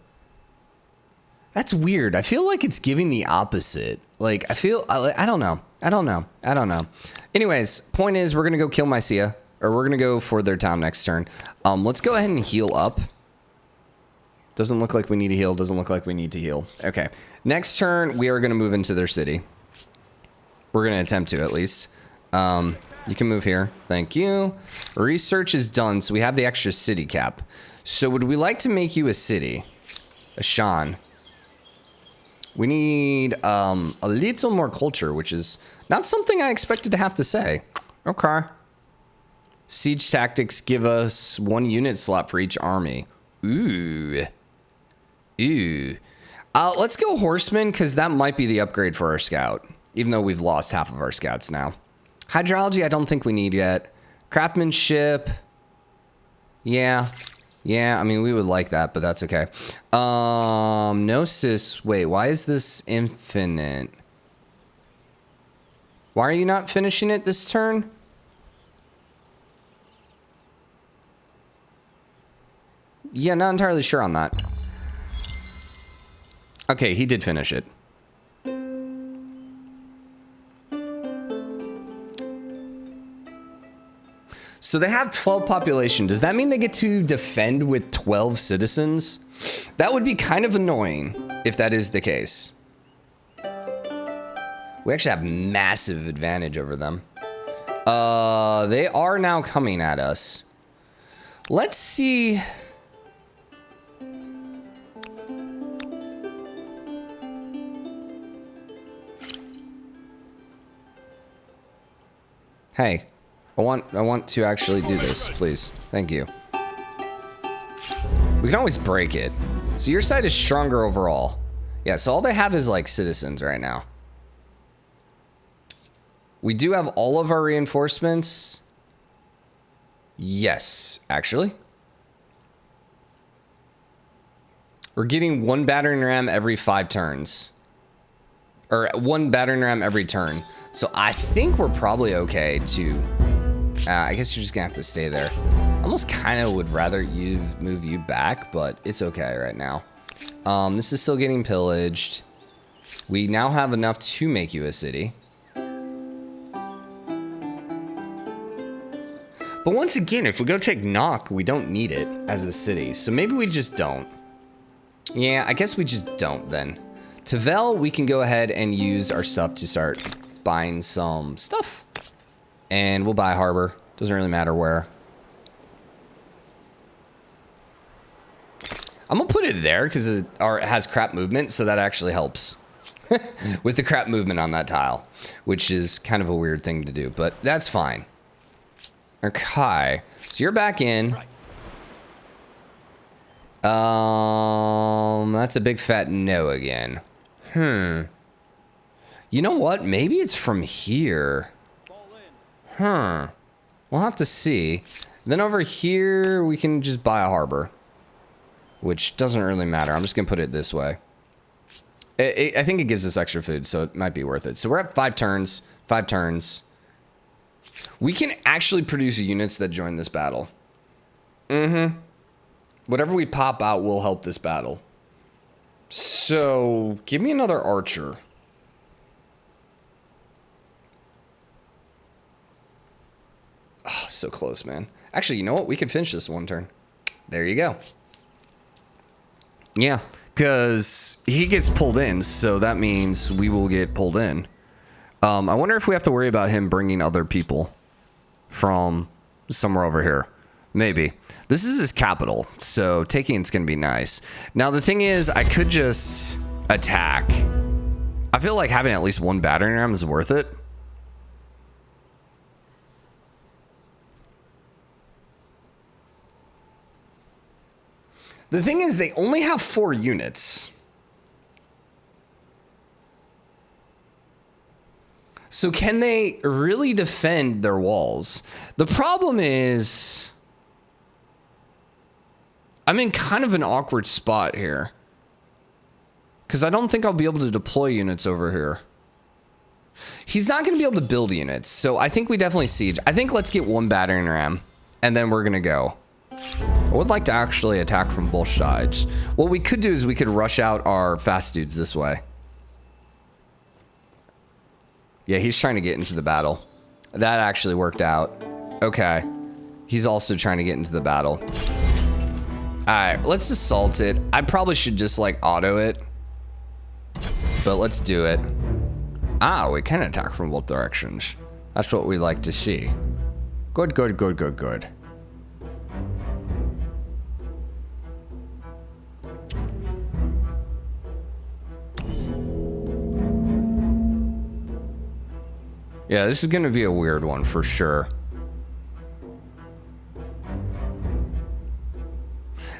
That's weird. I feel like it's giving the opposite. Like, I don't know. Anyways, point is, we're going to go kill Mycia. Or we're going to go for their town next turn. Let's go ahead and heal up. Doesn't look like we need to heal. Doesn't look like we need to heal. Okay. Next turn, we are going to move into their city. We're going to attempt to, at least. You can move here. Thank you. Research is done, so we have the extra city cap. So would we like to make you a city? A Shan. We need a little more culture, which is not something I expected to have to say. Okay. Siege tactics give us 1 unit slot for each army. Ooh. Ooh. Let's go horsemen, because that might be the upgrade for our scout, even though we've lost half of our scouts now. Hydrology, I don't think we need yet. Craftsmanship. Yeah. Yeah, I mean, we would like that, but that's okay. Gnosis. Wait, why is this infinite? Why are you not finishing it this turn? Yeah, not entirely sure on that. Okay, he did finish it. So they have 12 population. Does that mean they get to defend with 12 citizens? That would be kind of annoying if that is the case. We actually have massive advantage over them. They are now coming at us. Let's see. Hey, I want to actually do this, please. Thank you. We can always break it. So your side is stronger overall. Yeah, so all they have is like citizens right now. We do have all of our reinforcements. Yes, actually. We're getting 1 battering ram every 5 turns. Or 1 battering ram every turn. So I think we're probably okay to... I guess you're just gonna have to stay there. Almost kind of would rather move you back, but it's okay right now. This is still getting pillaged. We now have enough to make you a city. But once again, if we go take Knock, we don't need it as a city. So maybe we just don't. Yeah, I guess we just don't then. Tavel, we can go ahead and use our stuff to start buying some stuff. And we'll buy Harbor. Doesn't really matter where. I'm gonna put it there because it has crap movement, so that actually helps. With the crap movement on that tile, which is kind of a weird thing to do, but that's fine. Okay, so you're back in. That's a big fat no again. You know what? Maybe it's from here. We'll have to see. Then over here, we can just buy a harbor. Which doesn't really matter. I'm just going to put it this way. I think it gives us extra food, so it might be worth it. So we're at 5 turns. 5 turns. We can actually produce units that join this battle. Whatever we pop out will help this battle. So, give me another archer. Oh, so close, man. Actually, you know what? We could finish this 1 turn. There you go. Yeah, because he gets pulled in, so that means we will get pulled in. I wonder if we have to worry about him bringing other people from somewhere over here. Maybe. This is his capital, so taking it's going to be nice. Now, the thing is, I could just attack. I feel like having at least 1 battering ram is worth it. The thing is, they only have 4 units. So can they really defend their walls? The problem is, I'm in kind of an awkward spot here. Because I don't think I'll be able to deploy units over here. He's not going to be able to build units, so I think we definitely siege. I think let's get 1 battering ram, and then we're going to go. I would like to actually attack from both sides. What we could do is we could rush out our fast dudes this way. Yeah, he's trying to get into the battle. That actually worked out. Okay. He's also trying to get into the battle. Alright, let's assault it. I probably should just like auto it. But let's do it. Ah, we can attack from both directions. That's what we like to see. Good, good, good, good, good. Yeah, this is gonna be a weird one for sure.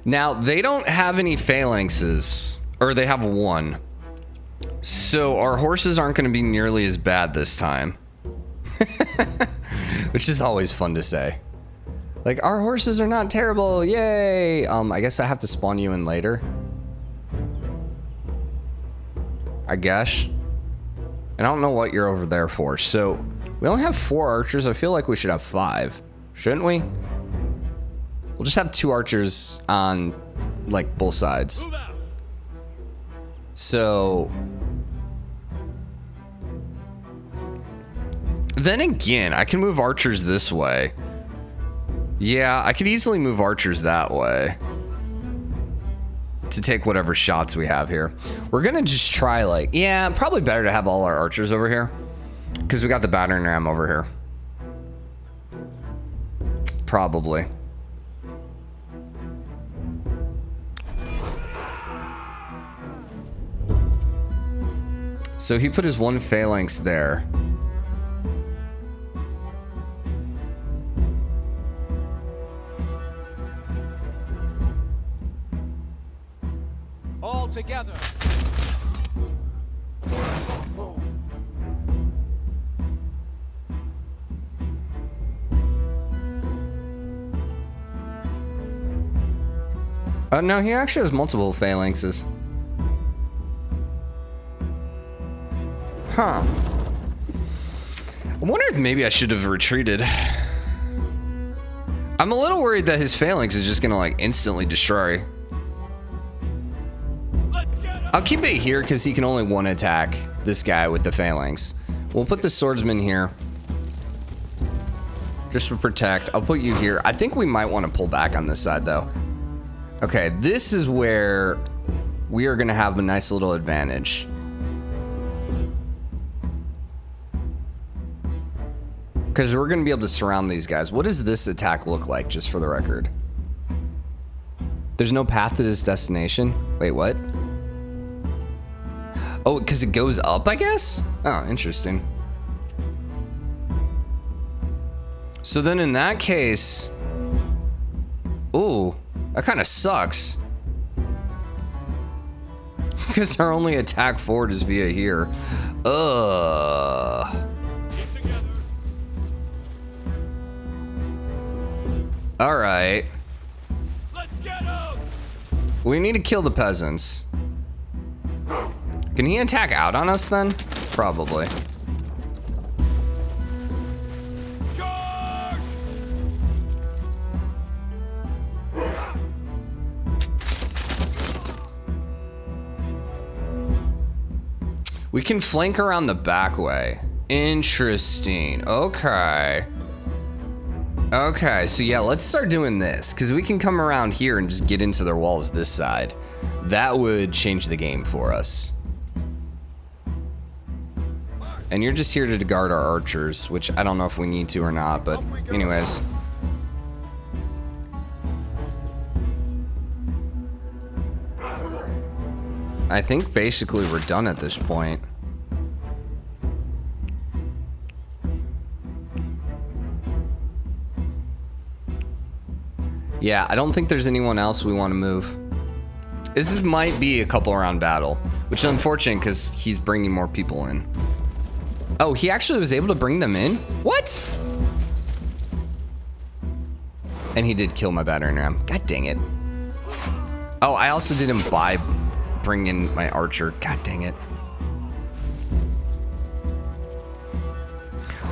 Now, they don't have any phalanxes, or they have one. So our horses aren't gonna be nearly as bad this time. Which is always fun to say. Like, our horses are not terrible, yay! I guess I have to spawn you in later. I guess. And I don't know what you're over there for. So we only have 4 archers. I feel like we should have 5. Shouldn't we? We'll just have 2 archers on like both sides. So then again, I can move archers this way. Yeah, I could easily move archers that way to take whatever shots we have here. We're gonna just try like, yeah, probably better to have all our archers over here because we got the battering ram over here. Probably. So he put his 1 phalanx there. All together. No, he actually has multiple phalanxes. Huh. I wonder if maybe I should have retreated. I'm a little worried that his phalanx is just gonna like instantly destroy. I'll keep it here because he can only 1 attack this guy with the phalanx. We'll put the swordsman here. Just to protect. I'll put you here. I think we might want to pull back on this side though. Okay, this is where we are gonna have a nice little advantage. Because we're gonna be able to surround these guys. What does this attack look like, just for the record? There's no path to this destination? Wait, what? Oh, because it goes up, I guess? Oh, interesting. So then in that case... Ooh, that kind of sucks. Because our only attack forward is via here. Alright. Let's get him! We need to kill the peasants. Can he attack out on us then? Probably. Charge! We can flank around the back way. Interesting. Okay. Okay, so yeah, let's start doing this, because we can come around here and just get into their walls this side. That would change the game for us. And you're just here to guard our archers, which I don't know if we need to or not, but anyways. I think basically we're done at this point. Yeah, I don't think there's anyone else we want to move. This might be a couple round battle, which is unfortunate because he's bringing more people in. Oh, he actually was able to bring them in? What? And he did kill my battering ram. God dang it. Oh, I also didn't bring in my archer. God dang it.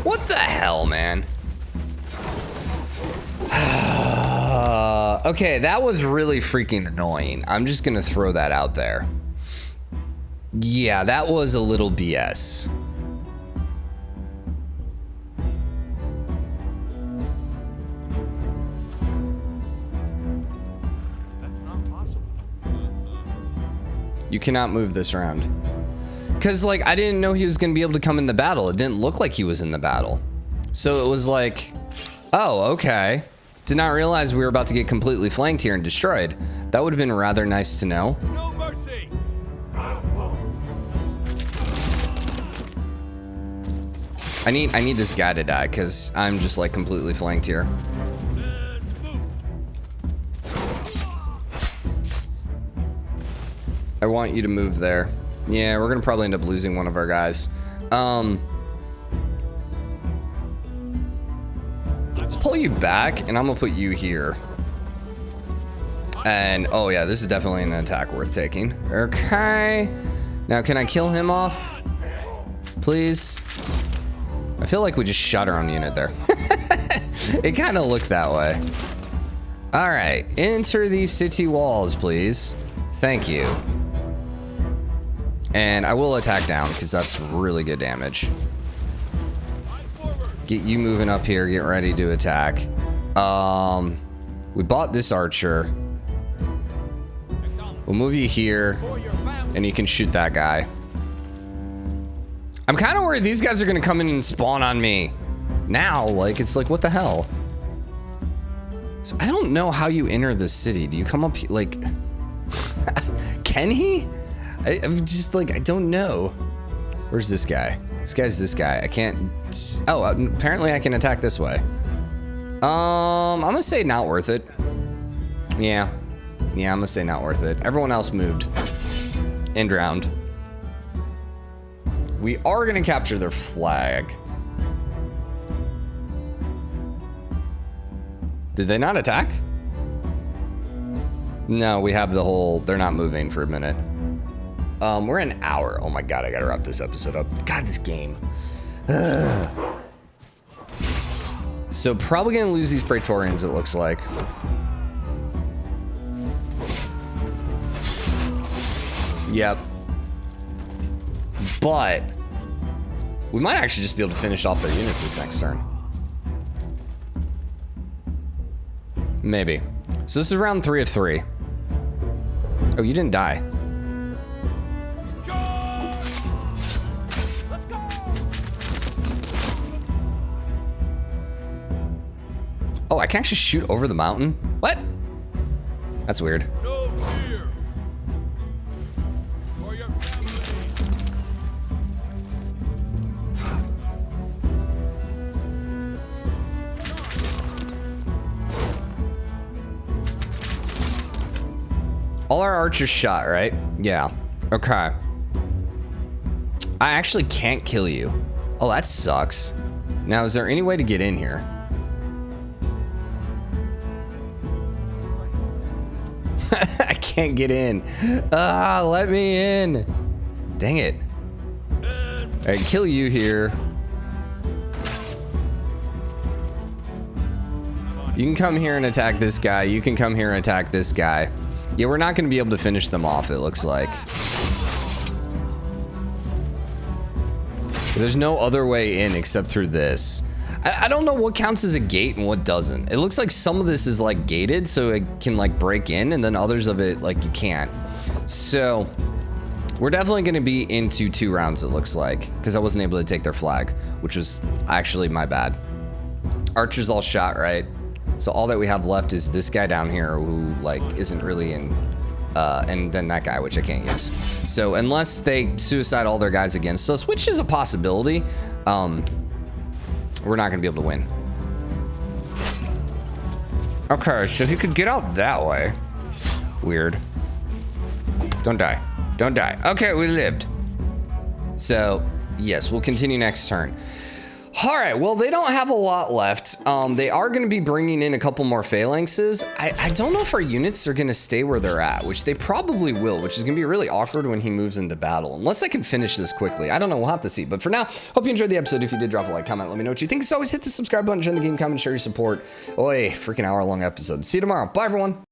What the hell, man? Okay, that was really freaking annoying. I'm just gonna throw that out there. Yeah, that was a little BS. That's not possible. You cannot move this around. Because, like, I didn't know he was gonna be able to come in the battle. It didn't look like he was in the battle. So it was like, oh, okay. Did not realize we were about to get completely flanked here and destroyed. That would have been rather nice to know. No mercy! I need this guy to die because I'm just like completely flanked here. I want you to move there. Yeah, we're gonna probably end up losing one of our guys. Let's pull you back, and I'm gonna put you here. And oh yeah, this is definitely an attack worth taking. Okay. Now can I kill him off? Please. I feel like we just shot our own unit there. It kind of looked that way. All right, enter these city walls, please. Thank you. And I will attack down because that's really good damage. Get you moving up here. Get ready to attack. We bought this archer. We'll move you here, and you can shoot that guy. I'm kind of worried these guys are gonna come in and spawn on me now. Like, it's like, what the hell? So I don't know how you enter the city. Do you come up like? Can he? I'm just like, I don't know. Where's this guy? This guy's this guy. I can't. Oh, apparently I can attack this way. I'm gonna say not worth it. Yeah, I'm gonna say not worth it. Everyone else moved and drowned. We are gonna capture their flag. Did they not attack? No, we have the whole, they're not moving for a minute. We're an hour. Oh my God, I gotta wrap this episode up. God, this game. Ugh. So probably gonna lose these Praetorians, it looks like. Yep. But we might actually just be able to finish off their units this next turn. Maybe. So this is round 3 of 3. Oh, you didn't die. Let's go! Oh, I can actually shoot over the mountain? What? That's weird. No fear. For your family. All our archers shot, right? Yeah. Okay. I actually can't kill you. Oh, that sucks. Now, is there any way to get in here? I can't get in. Ah, let me in. Dang it. All right, kill you here. You can come here and attack this guy. You can come here and attack this guy. Yeah, we're not going to be able to finish them off, it looks like. There's no other way in except through this. I don't know what counts as a gate and what doesn't. It looks like some of this is like gated so it can like break in, and then others of it like you can't. So we're definitely going to be into 2 rounds, it looks like, because I wasn't able to take their flag, which was actually my bad. Archers all shot, right? So all that we have left is this guy down here who like isn't really in, and then that guy, which I can't use. So unless they suicide all their guys against us, which is a possibility, we're not gonna be able to win. Okay, so he could get out that way. Weird. Don't die. Don't die. Okay, we lived. So yes, we'll continue next turn. All right, well, they don't have a lot left. They are going to be bringing in a couple more phalanxes. I don't know if our units are going to stay where they're at, which they probably will, which is going to be really awkward when he moves into battle, unless I can finish this quickly. I don't know. We'll have to see. But for now, hope you enjoyed the episode. If you did, drop a like, comment, let me know what you think. As always, hit the subscribe button, join the game, comment, share your support. Oi, freaking hour-long episode. See you tomorrow. Bye, everyone.